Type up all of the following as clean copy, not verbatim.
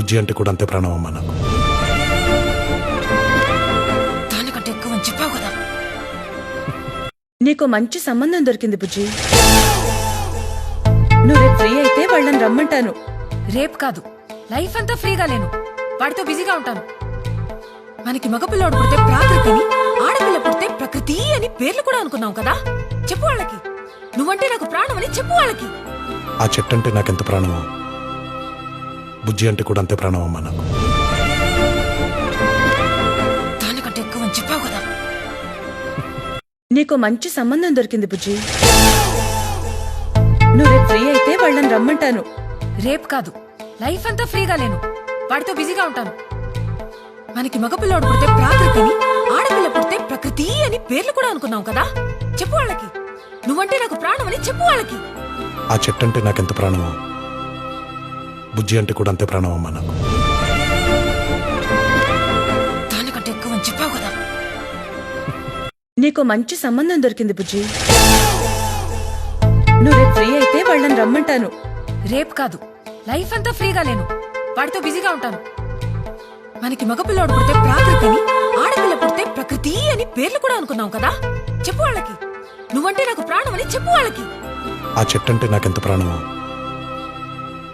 బుజ్జి అంటే కూడా అంతే ప్రాణం అమ్మా నాకు. దానికంటే ఎక్కువ అని చెప్పావు కదా. నీకు మంచి సంబంధం దొరికింది బుజ్జి. నువ్వు రేపు ఫ్రీ అయితే వాళ్ళని రమ్మంటాను. రేపు కాదు, లైఫ్ అంతా ఫ్రీగా లేను, వాడితో బిజీగా ఉంటాను. మనకి మగపిల్లోడు పుడితే ప్రాకృతి అని, ఆడపిల్ల పుడితే ప్రకృతి అని పేర్లు కూడా అనుకున్నావు కదా. చెప్పు వాళ్ళకి, నువ్వంటే నాకు ప్రాణం అని చెప్పు వాళ్ళకి. ఆ చెట్టు అంటే నాకెంత ప్రాణమో బుజ్జి అంటే కూడా అంతే ప్రాణం అమ్మా నాకు. దానికంటే ఎక్కువ అని చెప్పావు కదా. నీకు మంచి సంబంధం దొరికింది బుజ్జి. నువ్వు రేపు ఫ్రీ అయితే వాళ్ళని రమ్మంటాను. రేపు కాదు, లైఫ్ అంతా ఫ్రీగా లేను, వాడితో బిజీగా ఉంటాను. మనకి మగపిల్లోడు పుడితే ప్రాకృతి అని, ఆడపిల్ల పుడితే ప్రకృతి అని పేర్లు కూడా అనుకున్నావు కదా. చెప్పు వాళ్ళకి, నువ్వంటే నాకు ప్రాణం అని చెప్పు వాళ్ళకి. ఆ చెట్టు అంటే నాకెంత ప్రాణమో బుజ్జి అంటే కూడా అంతే ప్రాణం అమ్మా నాకు. దానికంటే ఎక్కువ అని చెప్పావు కదా. నీకు మంచి సంబంధం దొరికింది బుజ్జి. నువ్వు రేపు ఫ్రీ అయితే వాళ్ళని రమ్మంటాను. రేపు కాదు, లైఫ్ అంతా ఫ్రీగా లేను, వాడితో బిజీగా ఉంటాను. మనకి మగపిల్లోడు పుడితే ప్రాకృతి అని, ఆడపిల్ల పుడితే ప్రకృతి అని పేర్లు కూడా అనుకున్నావు కదా. చెప్పు వాళ్ళకి, నువ్వంటే నాకు ప్రాణం అని చెప్పు వాళ్ళకి. ఆ చెట్టు అంటే నాకెంత ప్రాణమో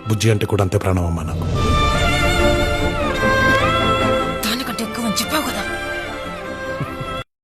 బుజ్జి అంటే కూడా అంతే ప్రాణం అమ్మా నాకు. దానికంటే ఎక్కువ అని చెప్పావు కదా.